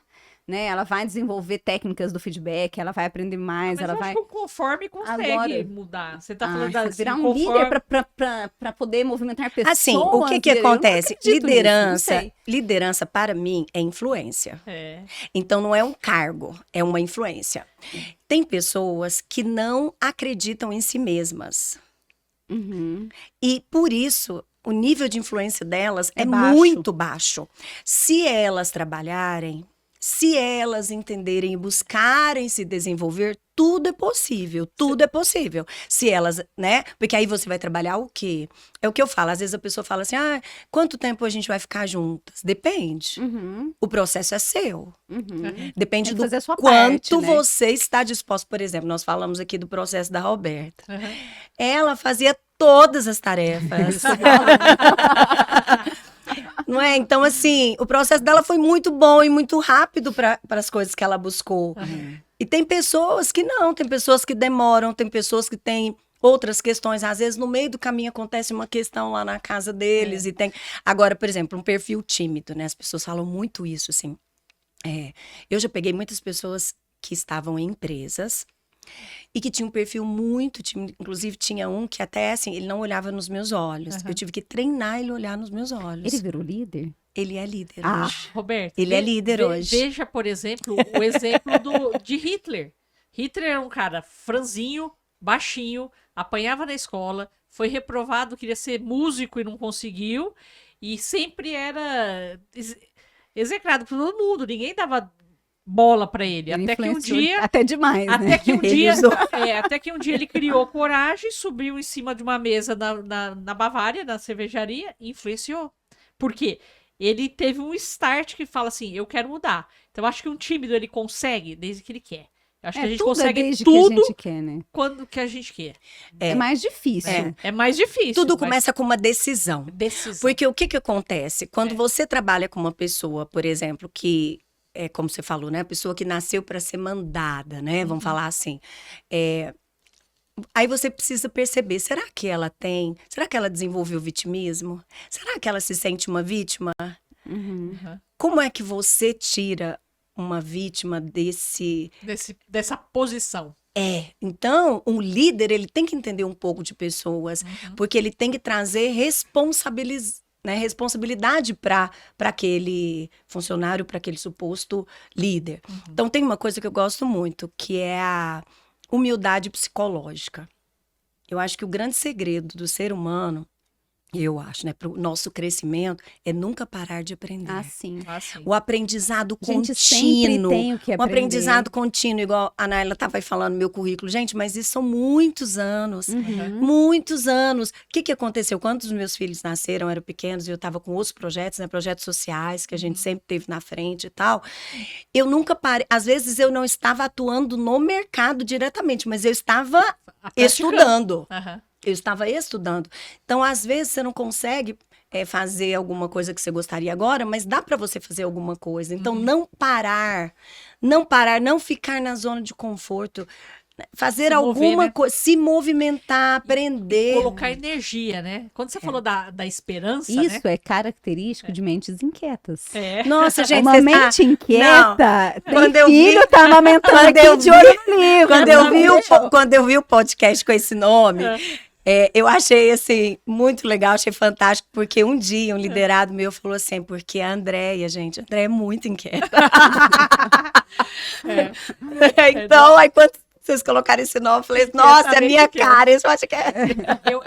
Né? Ela vai desenvolver técnicas do feedback, ela vai aprender mais, Mas ela eu vai. acho que o conforme consegue Agora- mudar. Você tá falando da virar assim, um líder conforme... para poder movimentar pessoas. Assim, o que eu não acontece? acredito nisso, não sei. Liderança, para mim, é influência. É. Então, não é um cargo, é uma influência. Tem pessoas que não acreditam em si mesmas. Uhum. E, por isso, o nível de influência delas É é baixo. muito baixo. Se elas trabalharem, se elas entenderem e buscarem se desenvolver, tudo é possível, tudo é possível. Se elas, né? Porque aí você vai trabalhar o quê? É o que eu falo, às vezes a pessoa fala assim, quanto tempo a gente vai ficar juntas? Depende. Uhum. O processo é seu. Uhum. Depende Tem que do fazer a sua quanto parte, né? você está disposto. Por exemplo, nós falamos aqui do processo da Roberta. Uhum. Ela fazia todas as tarefas. Não é? Então, assim, o processo dela foi muito bom e muito rápido para as coisas que ela buscou. E tem pessoas que não, tem pessoas que demoram, tem pessoas que têm outras questões. Às vezes, no meio do caminho, acontece uma questão lá na casa deles. E tem. Agora, por exemplo, um perfil tímido, né? As pessoas falam muito isso, assim. Eu já peguei muitas pessoas que estavam em empresas e que tinham um perfil muito tímido. Inclusive, tinha um que até, assim, ele não olhava nos meus olhos. Eu tive que treinar ele a olhar nos meus olhos. Ele virou líder? Ele é líder Ah, hoje. Roberto, Ele é líder hoje. Veja, por exemplo, o exemplo de Hitler. Hitler era um cara franzinho, baixinho, apanhava na escola, foi reprovado, queria ser músico e não conseguiu, e sempre era execrado por todo mundo, ninguém dava bola pra ele. Ele Até que um influenciou dia. até demais, né? Até que um Ele dia, usou. até que um dia ele criou coragem, subiu em cima de uma mesa na Bavária, na cervejaria, e influenciou. Por quê? Ele teve um start que fala assim, eu quero mudar. Então, eu acho que um tímido, ele consegue desde que ele quer. Eu acho que a gente tudo consegue desde tudo que a gente quer, né? quando que a gente quer. É mais difícil. É mais difícil. Tudo mas começa com uma decisão. decisão. Porque o que acontece? Quando você trabalha com uma pessoa, por exemplo, que é como você falou, né? A pessoa que nasceu para ser mandada, né? Vamos falar assim. Aí você precisa perceber, será que ela desenvolveu vitimismo? Será que ela se sente uma vítima? Uhum. Como é que você tira uma vítima Dessa posição. Então, um líder, ele tem que entender um pouco de pessoas, porque ele tem que trazer responsabilidade para aquele funcionário, para aquele suposto líder. Então, tem uma coisa que eu gosto muito, que é a humildade psicológica. Eu acho que o grande segredo do ser humano, eu acho, né, para o nosso crescimento, é nunca parar de aprender. Ah, sim. Assim. O aprendizado A gente sempre contínuo. tem o que Um aprender. aprendizado contínuo, igual a Naila estava falando no meu currículo. Gente, mas isso são muitos anos. Muitos anos. O que aconteceu? Quando os meus filhos nasceram, eram pequenos, e eu estava com outros projetos, né? Projetos sociais, que a gente sempre teve na frente e tal. Eu nunca parei. Às vezes eu não estava atuando no mercado diretamente, mas eu estava estudando. Aham. Eu estava estudando. Então, às vezes, você não consegue fazer alguma coisa que você gostaria agora, mas dá para você fazer alguma coisa. Então, não parar, não ficar na zona de conforto. fazer Se mover, alguma né? coisa, se movimentar, aprender. Colocar energia, né? Quando você falou da esperança, né? Isso é característico de mentes inquietas. É. Nossa, gente, Uma vocês- mente inquieta, quando tem eu vi- filho, tá amamentando quando eu aqui de vi- olho no livro. quando eu vi o podcast com esse nome, eu achei assim muito legal, achei fantástico, porque um dia um liderado meu falou assim, porque a Andréia, gente, a Andréia é muito inquieta. Então, aí quando vocês colocaram esse nome, eu falei, nossa, é minha Inquietamente cara, isso eu acho que é.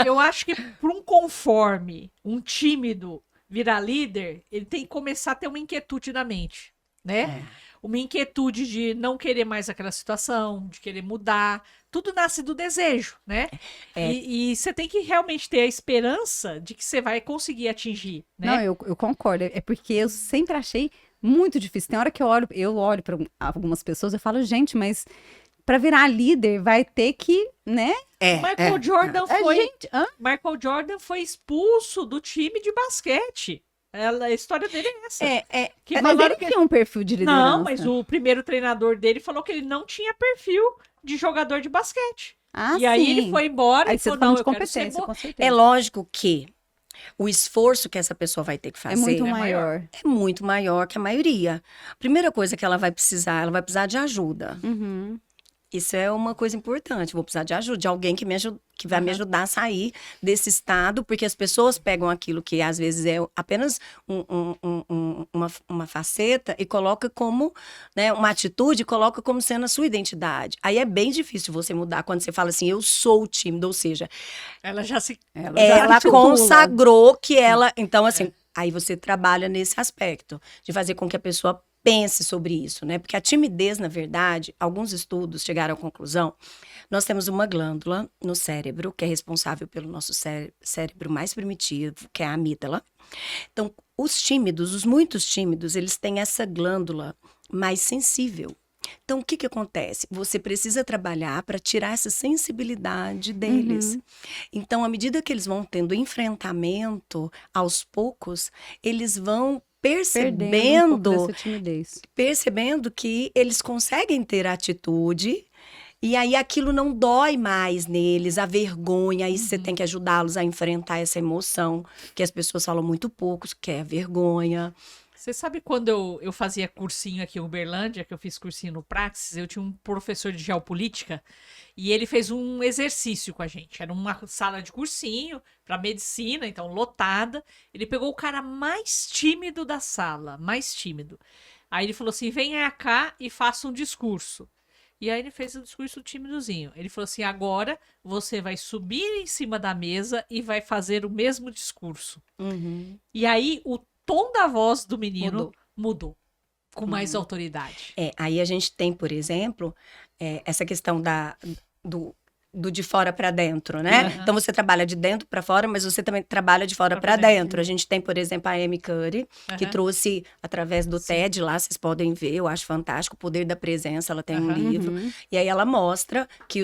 Eu acho que para um conforme, um tímido virar líder, ele tem que começar a ter uma inquietude na mente, né? Uma inquietude de não querer mais aquela situação, de querer mudar. Tudo nasce do desejo, né? E você tem que realmente ter a esperança de que você vai conseguir atingir, né? Não, eu concordo. É porque eu sempre achei muito difícil. Tem hora que eu olho para algumas pessoas e falo, gente, mas para virar líder vai ter que, né? Michael Jordan A foi gente, Michael Jordan foi expulso do time de basquete. A história dele é essa. Que mas falaram ele tinha um perfil de liderança. Não, mas o primeiro treinador dele falou que ele não tinha perfil de jogador de basquete. Ah, E aí sim. ele foi embora Aí e você falou, tá não, falando de eu quero ser competência, bom. com certeza. É lógico que o esforço que essa pessoa vai ter que fazer É muito maior. maior. é muito maior que a maioria. Primeira coisa que ela vai precisar de ajuda. Uhum. Isso é uma coisa importante. Vou precisar de ajuda, de alguém que que vai me ajudar a sair desse estado, porque as pessoas pegam aquilo que às vezes é apenas uma faceta e coloca como, né, uma atitude, coloca como sendo a sua identidade. Aí é bem difícil você mudar quando você fala assim, eu sou tímido, ou seja, Ela já se. ela articula. consagrou que ela. Então, assim, aí você trabalha nesse aspecto, de fazer com que a pessoa pense sobre isso, né? Porque a timidez, na verdade, alguns estudos chegaram à conclusão, nós temos uma glândula no cérebro, que é responsável pelo nosso cérebro mais primitivo, que é a amígdala. Então, os tímidos, os muitos tímidos, eles têm essa glândula mais sensível. Então, o que que acontece? Você precisa trabalhar para tirar essa sensibilidade deles. Então, à medida que eles vão tendo enfrentamento, aos poucos, eles vão Perdendo um pouco dessa timidez. percebendo que eles conseguem ter atitude e aí aquilo não dói mais neles, a vergonha, aí você tem que ajudá-los a enfrentar essa emoção, que as pessoas falam muito pouco, que é a vergonha. Você sabe quando eu fazia cursinho aqui em Uberlândia, que eu fiz cursinho no Praxis, eu tinha um professor de geopolítica e ele fez um exercício com a gente. Era uma sala de cursinho para medicina, então lotada. Ele pegou o cara mais tímido da sala, mais tímido. Aí ele falou assim: venha cá e faça um discurso. E aí ele fez um discurso tímidozinho. Ele falou assim: agora você vai subir em cima da mesa e vai fazer o mesmo discurso. E aí o tom da voz do menino mudou com mais autoridade. Aí a gente tem, por exemplo, essa questão do de fora para dentro, né? Então você trabalha de dentro para fora, mas você também trabalha de fora para dentro. A gente tem, por exemplo, a Amy Curry, que trouxe através do TED lá, vocês podem ver, eu acho fantástico, o Poder da Presença, ela tem um livro, e aí ela mostra que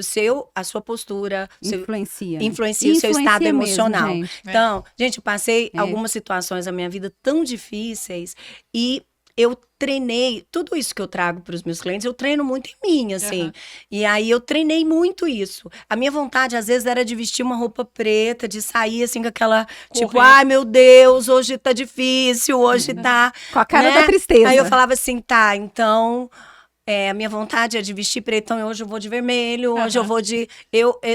a sua postura Influencia o seu estado mesmo, emocional. gente. Então, gente, eu passei algumas situações na minha vida tão difíceis e eu treinei, tudo isso que eu trago para os meus clientes, eu treino muito em mim, assim. E aí eu treinei muito isso. A minha vontade, às vezes, era de vestir uma roupa preta, de sair, assim, com aquela, tipo, ai, meu Deus, hoje tá difícil, hoje tá... Com a cara né? da tristeza. Aí eu falava assim, tá, então... a minha vontade é de vestir preto, então hoje eu vou de vermelho, hoje eu vou de...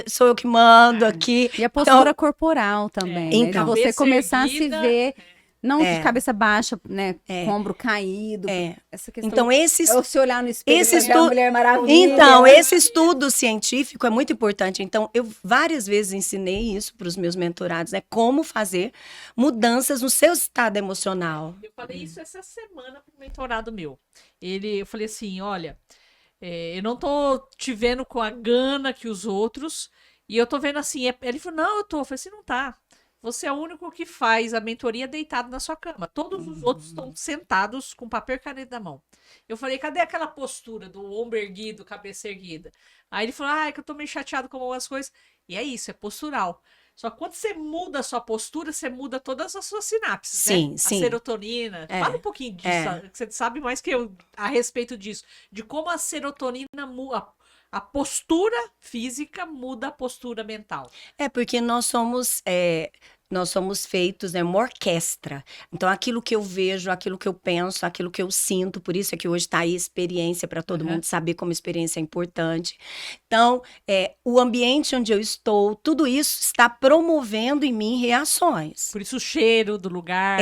sou eu que mando aqui. E a postura corporal também, né? Então. De você Cabeça começar a se erguida. ver, não de cabeça baixa, né? Com o ombro caído. Essa questão. Então, Eu se olhar no espelho, esse ver a Mulher Maravilha. Então, esse estudo científico é muito importante. Então, eu várias vezes ensinei isso para os meus mentorados, né? Como fazer mudanças no seu estado emocional. Eu falei isso essa semana pro mentorado meu. Eu falei assim, olha, eu não tô te vendo com a gana que os outros, e eu tô vendo assim, ele falou, não, eu tô. Eu falei assim, não tá. Você é o único que faz a mentoria deitado na sua cama. Todos os outros estão sentados com papel e caneta na mão. Eu falei, cadê aquela postura do ombro erguido, cabeça erguida? Aí ele falou, é que eu tô meio chateado com algumas coisas. E é isso, é postural. Só que quando você muda a sua postura, você muda todas as suas sinapses, Sim, né? sim. A serotonina. Fala um pouquinho disso, que você sabe mais que eu a respeito disso. De como a serotonina muda. a postura física muda a postura mental. É porque nós somos feitos, né, uma orquestra. Então, aquilo que eu vejo, aquilo que eu penso, aquilo que eu sinto, por isso é que hoje está aí experiência para todo mundo saber como experiência é importante. Então, o ambiente onde eu estou, tudo isso está promovendo em mim reações. Por isso o cheiro do lugar.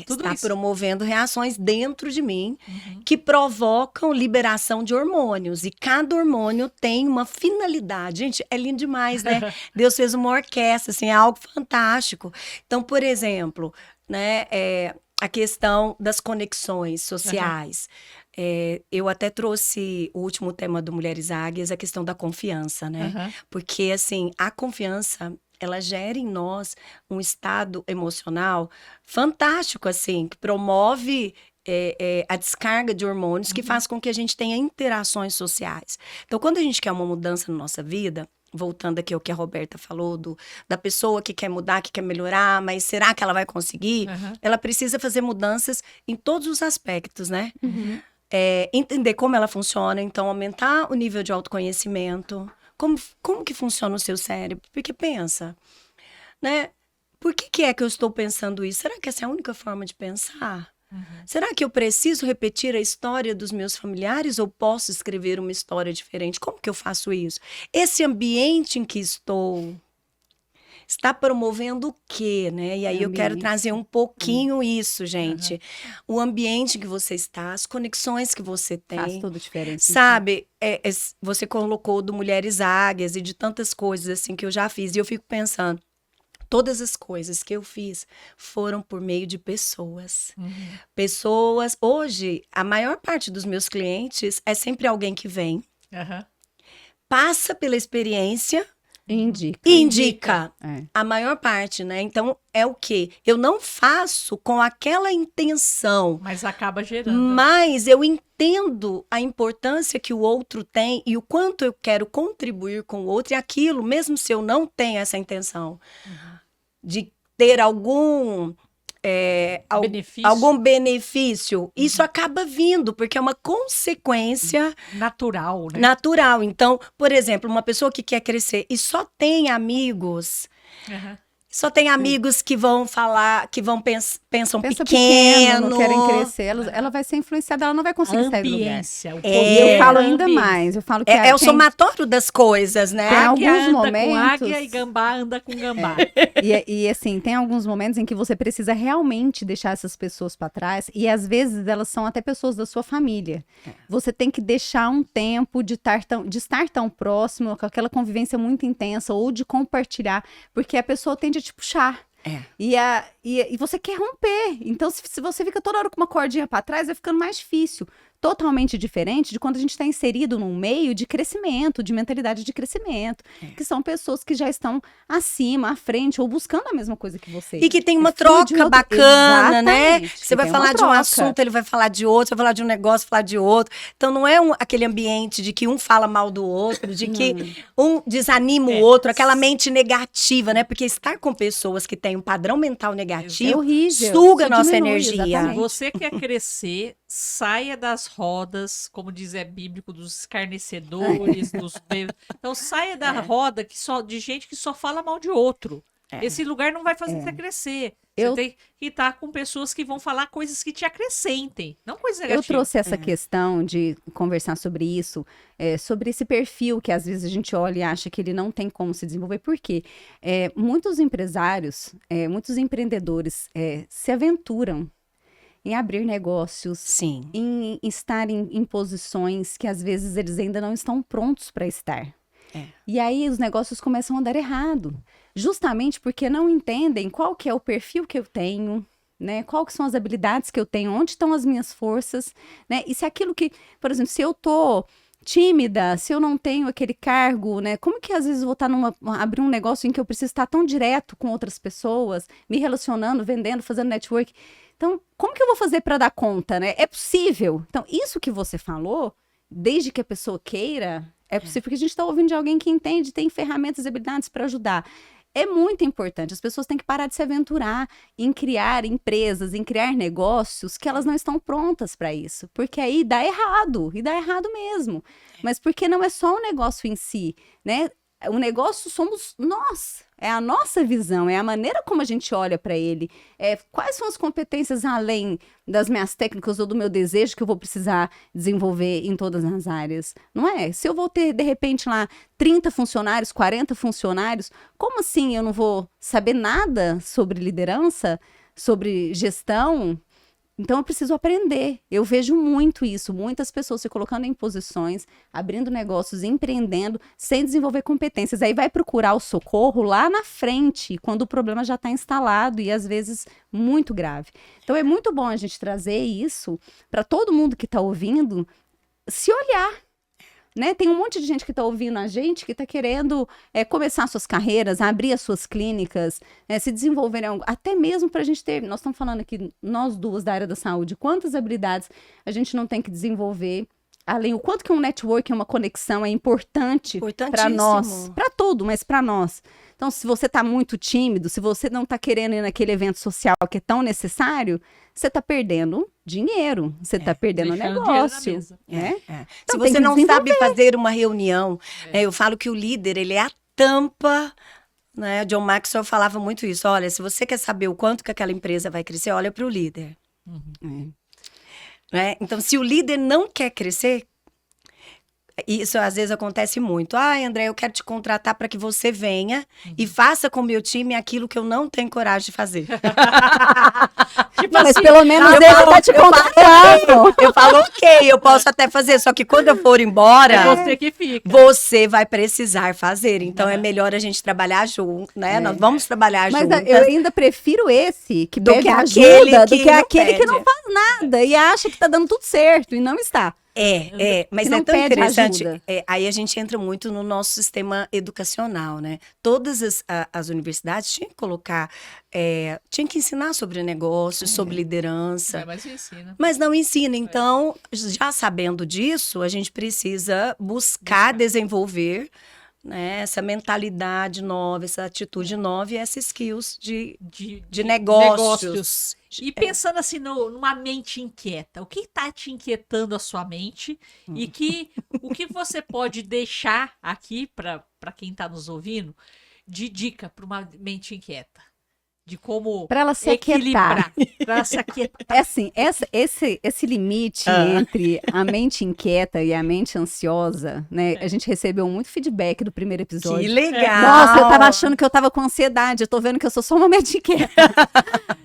Tudo Está isso. promovendo reações dentro de mim que provocam liberação de hormônios. E cada hormônio tem uma finalidade. Gente, é lindo demais, né? Deus fez uma orquestra, assim, é algo fantástico. Então, por exemplo, né, a questão das conexões sociais. Eu até trouxe o último tema do Mulheres Águias, a questão da confiança, né? Porque, assim, a confiança, ela gera em nós um estado emocional fantástico, assim, que promove a descarga de hormônios que faz com que a gente tenha interações sociais. Então, quando a gente quer uma mudança na nossa vida, voltando aqui ao que a Roberta falou, da pessoa que quer mudar, que quer melhorar, mas será que ela vai conseguir? Ela precisa fazer mudanças em todos os aspectos, né? Entender como ela funciona, então aumentar o nível de autoconhecimento. Como que funciona o seu cérebro? Porque pensa, né? Por que é que eu estou pensando isso? Será que essa é a única forma de pensar? Será que eu preciso repetir a história dos meus familiares ou posso escrever uma história diferente? Como que eu faço isso? Esse ambiente em que estou está promovendo o quê, né? E aí eu quero trazer um pouquinho isso, gente. O ambiente que você está, as conexões que você tem. Faz toda a diferença. Sabe, você colocou do Mulheres Águias e de tantas coisas assim que eu já fiz. E eu fico pensando, todas as coisas que eu fiz foram por meio de pessoas. Pessoas, hoje, a maior parte dos meus clientes é sempre alguém que vem, passa pela experiência Indica. e indica. É. A maior parte, né? Então, é o quê? Eu não faço com aquela intenção, Mas acaba gerando. mas eu entendo a importância que o outro tem e o quanto eu quero contribuir com o outro e aquilo, mesmo se eu não tenho essa intenção de ter algum benefício, isso acaba vindo, porque é uma consequência Natural, né? natural. Então, por exemplo, uma pessoa que quer crescer e só tem amigos... Só tem amigos que vão falar, que pensam Pensa pequeno. não querem crescer, ela vai ser influenciada, ela não vai conseguir sair do lugar. Ambiência. O E poder eu falo da ainda ambiência. mais, eu falo que É o tem- somatório das coisas, né? Tem Águia alguns anda com momentos- águia e gambá anda com gambá. E assim, tem alguns momentos em que você precisa realmente deixar essas pessoas para trás, e às vezes elas são até pessoas da sua família. Você tem que deixar um tempo de estar tão próximo, com aquela convivência muito intensa, ou de compartilhar, porque a pessoa tende a te puxar. E você quer romper. Então, se você fica toda hora com uma cordinha para trás, vai ficando mais difícil. Totalmente diferente de quando a gente está inserido num meio de crescimento, de mentalidade de crescimento, que são pessoas que já estão acima, à frente, ou buscando a mesma coisa que você. E que tem uma filho de troca outro- bacana, né? Exatamente, Você vai tem uma falar de um troca. assunto, ele vai falar de outro, vai falar de um negócio, falar de outro. Então não é aquele ambiente de que um fala mal do outro, de que um desanima o outro, aquela mente negativa, né? Porque estar com pessoas que têm um padrão mental É negativo horrível. suga Isso nossa diminui, energia. exatamente. Você quer crescer, saia das rodas, como diz bíblico, dos escarnecedores, Então saia da roda de gente que só fala mal de outro. Esse lugar não vai fazer você crescer. Você tem que estar com pessoas que vão falar coisas que te acrescentem, não coisas negativas. Eu trouxe essa questão de conversar sobre isso, sobre esse perfil que às vezes a gente olha e acha que ele não tem como se desenvolver. Por quê? Muitos empresários, muitos empreendedores se aventuram em abrir negócios, Sim. em estar em posições que às vezes eles ainda não estão prontos para estar. E aí os negócios começam a dar errado, justamente porque não entendem qual que é o perfil que eu tenho, né? Qual que são as habilidades que eu tenho, onde estão as minhas forças, né? E se aquilo que, por exemplo, se eu tô tímida, se eu não tenho aquele cargo, né? Como que às vezes eu vou estar abrir um negócio em que eu preciso estar tão direto com outras pessoas, me relacionando, vendendo, fazendo network? Então, como que eu vou fazer para dar conta, né? É possível. Então, isso que você falou, desde que a pessoa queira, é possível, porque a gente está ouvindo de alguém que entende, tem ferramentas e habilidades para ajudar. é muito importante. As pessoas têm que parar de se aventurar em criar empresas, em criar negócios que elas não estão prontas para isso. Porque aí dá errado, e dá errado mesmo. Mas porque não é só o negócio em si, né? O negócio somos nós, é a nossa visão, é a maneira como a gente olha para ele. Quais são as competências além das minhas técnicas ou do meu desejo que eu vou precisar desenvolver em todas as áreas? Não é? Se eu vou ter, de repente, lá 30 funcionários, 40 funcionários, como assim eu não vou saber nada sobre liderança, sobre gestão? Então, eu preciso aprender. Eu vejo muito isso, muitas pessoas se colocando em posições, abrindo negócios, empreendendo, sem desenvolver competências. Aí vai procurar o socorro lá na frente, quando o problema já está instalado e, às vezes, muito grave. Então, é muito bom a gente trazer isso para todo mundo que está ouvindo se olhar. Né? Tem um monte de gente que está ouvindo a gente, que está querendo começar suas carreiras, abrir as suas clínicas, se desenvolver, até mesmo para a gente ter, nós estamos falando aqui, nós duas da área da saúde, quantas habilidades a gente não tem que desenvolver, além o quanto que um network, uma conexão é importante para nós, para tudo, mas para nós. Então, se você está muito tímido, se você não está querendo ir naquele evento social que é tão necessário, você está perdendo dinheiro, você está perdendo negócio. Então, se você não sabe fazer uma reunião, eu falo que o líder, ele é a tampa, né? John Maxwell falava muito isso. Olha, se você quer saber o quanto que aquela empresa vai crescer, olha para o líder. Né? Então, se o líder não quer crescer, isso às vezes acontece muito. André, eu quero te contratar para que você venha e faça com o meu time aquilo que eu não tenho coragem de fazer. Tipo mas assim, pelo menos ele tá te contratando. Eu falo, ok, eu posso até fazer, só que quando eu for embora, é você que fica. Você vai precisar fazer. Então é melhor a gente trabalhar junto, né? Nós vamos trabalhar juntos. Mas eu ainda prefiro esse que pede ajuda do que aquele que não faz nada e acha que tá dando tudo certo e não está. Mas é tão interessante. Aí a gente entra muito no nosso sistema educacional, né? Todas as universidades tinham que colocar, tinham que ensinar sobre negócios, sobre liderança. Mas não ensina. Mas não ensina. Então, já sabendo disso, a gente precisa buscar desenvolver, né, essa mentalidade nova, essa atitude nova e essas skills de negócios. E pensando assim numa mente inquieta, o que está te inquietando a sua mente e o que você pode deixar aqui para quem está nos ouvindo de dica para uma mente inquieta? De como para ela se equilibrar. Para ela se aquietar. É assim, esse limite entre a mente inquieta e a mente ansiosa, né? A gente recebeu muito feedback do primeiro episódio. Que legal! Nossa, eu tava achando que eu tava com ansiedade, eu tô vendo que eu sou só uma mente inquieta.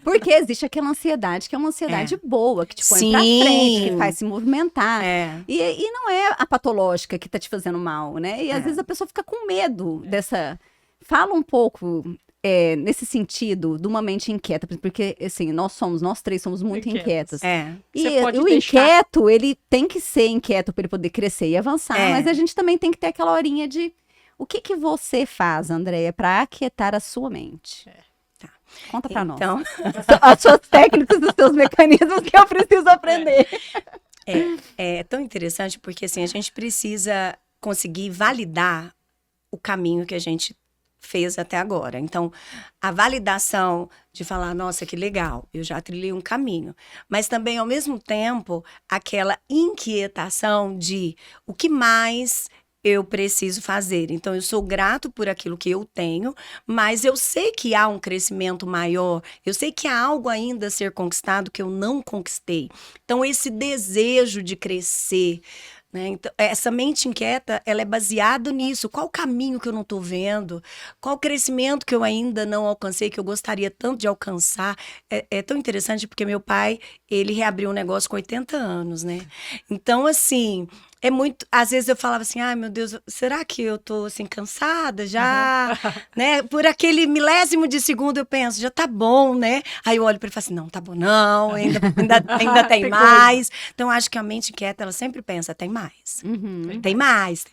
Porque existe aquela ansiedade que é uma ansiedade boa, que te põe pra frente, que faz se movimentar. E não é a patológica que tá te fazendo mal, né? E às vezes a pessoa fica com medo dessa... Fala um pouco... nesse sentido, de uma mente inquieta, porque, assim, nós três somos muito inquietas. E o inquieto, ele tem que ser inquieto para ele poder crescer e avançar, mas a gente também tem que ter aquela horinha de o que você faz, Andréia, para aquietar a sua mente? Conta pra nós. As suas técnicas, os seus mecanismos que eu preciso aprender. É tão interessante porque, assim, a gente precisa conseguir validar o caminho que a gente fez até agora. Então, a validação de falar, nossa, que legal, eu já trilhei um caminho. Mas também, ao mesmo tempo, aquela inquietação de o que mais eu preciso fazer. Então, eu sou grato por aquilo que eu tenho, mas eu sei que há um crescimento maior, eu sei que há algo ainda a ser conquistado que eu não conquistei. Então, esse desejo de crescer, né? Então, essa mente inquieta, ela é baseada nisso. Qual o caminho que eu não estou vendo? Qual o crescimento que eu ainda não alcancei, que eu gostaria tanto de alcançar? É tão interessante porque meu pai, ele reabriu um negócio com 80 anos, né? Então, assim... às vezes eu falava assim, ai meu Deus, será que eu tô assim cansada já, né? Por aquele milésimo de segundo eu penso, já tá bom, né? Aí eu olho para ele e falo assim, não, tá bom não, ainda tem mais. Então acho que a mente inquieta, ela sempre pensa, tem mais, tem mais.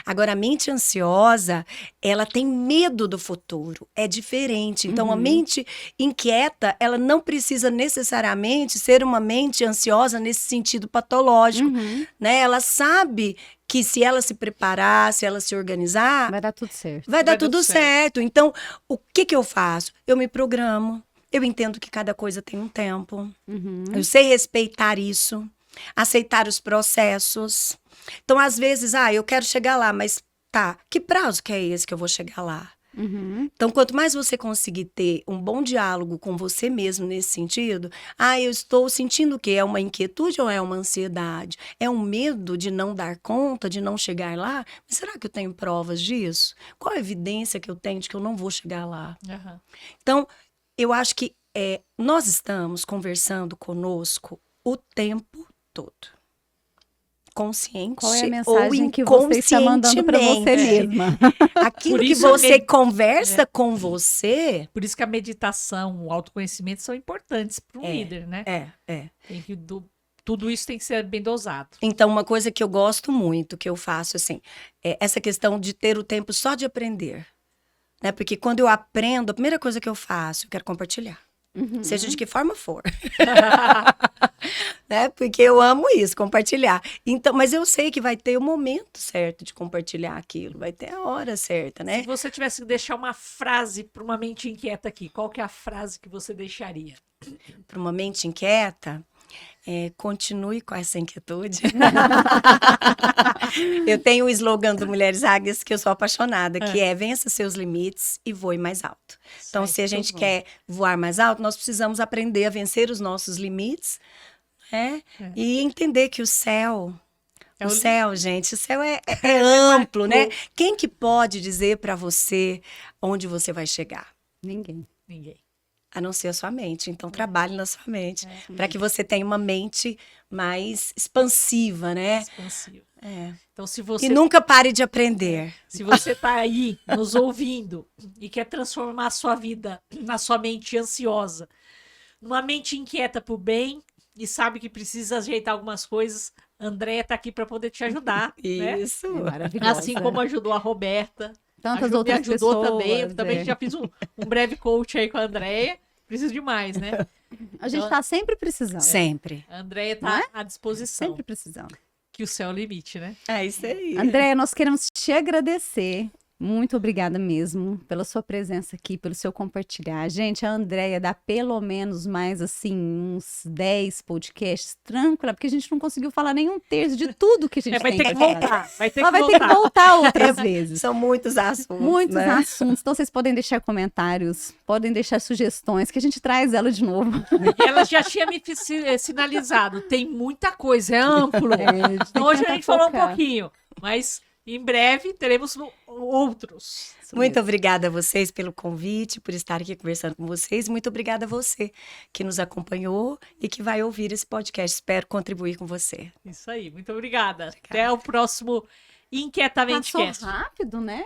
Agora a mente ansiosa, ela tem medo do futuro, é diferente. Então a mente inquieta, ela não precisa necessariamente ser uma mente ansiosa nesse sentido patológico, né? Ela sabe que se ela se preparar, se ela se organizar, Vai dar tudo certo. vai dar Vai dar tudo tudo certo. certo. Então, o que que eu faço? Eu me programo, eu entendo que cada coisa tem um tempo, eu sei respeitar isso, aceitar os processos. Então, às vezes, eu quero chegar lá, mas tá, que prazo que é esse que eu vou chegar lá? Então, quanto mais você conseguir ter um bom diálogo com você mesmo nesse sentido, eu estou sentindo o quê? É uma inquietude ou é uma ansiedade? É um medo de não dar conta, de não chegar lá? Mas será que eu tenho provas disso? Qual a evidência que eu tenho de que eu não vou chegar lá? Aham. Então, eu acho que nós estamos conversando conosco o tempo todo. Consciente Qual é a ou mensagem que você está mandando para você inconscientemente. mesma? Aquilo Por que isso a você med- conversa com você. Por isso que a meditação, o autoconhecimento são importantes para um líder, né? É. Tem que tudo isso tem que ser bem dosado. Então, uma coisa que eu gosto muito, que eu faço, assim, é essa questão de ter o tempo só de aprender. Né? Porque quando eu aprendo, a primeira coisa que eu faço, eu quero compartilhar. Seja de que forma for. Né? Porque eu amo isso, compartilhar. Então, mas eu sei que vai ter o momento certo de compartilhar aquilo, vai ter a hora certa, né? Se você tivesse que deixar uma frase para uma mente inquieta aqui, qual que é a frase que você deixaria? Para uma mente inquieta, continue com essa inquietude. Eu tenho o slogan do Mulheres Águias que eu sou apaixonada, que é vença seus limites e voe mais alto. Então, se a gente quer voar mais alto, nós precisamos aprender a vencer os nossos limites, né? E entender que o céu, gente, o céu é amplo, né? Quem que pode dizer para você onde você vai chegar? Ninguém. A não ser a sua mente. Então, trabalhe na sua mente. Para que você tenha uma mente mais expansiva, né? Expansivo. É. Então, se você E nunca pare de aprender. Se você tá aí nos ouvindo e quer transformar a sua vida, na sua mente ansiosa, numa mente inquieta pro bem e sabe que precisa ajeitar algumas coisas, a Andréia tá aqui para poder te ajudar, né? Isso. É maravilhosa. Assim como ajudou a Roberta. Tantas me outras ajudou pessoas. também. Eu também já fiz um breve coach aí com a Andréia. Preciso de mais, né? A gente tá sempre precisando. Sempre. A Andréia tá Não é? à disposição. Sempre precisando. Que o céu é o limite, né? É isso aí. Andréia, nós queremos te agradecer. Muito obrigada mesmo pela sua presença aqui, pelo seu compartilhar. Gente, a Andréia dá pelo menos mais, assim, uns 10 podcasts tranquila, porque a gente não conseguiu falar nem um terço de tudo que a gente Vai tem ter que falar. voltar. Vai ter Ela que vai ter que voltar. voltar outras vezes. São muitos assuntos. Muitos né? assuntos. Então, vocês podem deixar comentários, podem deixar sugestões, que a gente traz ela de novo. E ela já tinha me sinalizado. Tem muita coisa, é amplo. Então, hoje a gente falou um pouquinho, mas em breve teremos outros. Muito obrigada a vocês pelo convite, por estar aqui conversando com vocês. Muito obrigada a você que nos acompanhou e que vai ouvir esse podcast. Espero contribuir com você. Isso aí, muito obrigada. Até o próximo Inquietamente Passou Cast. rápido, né?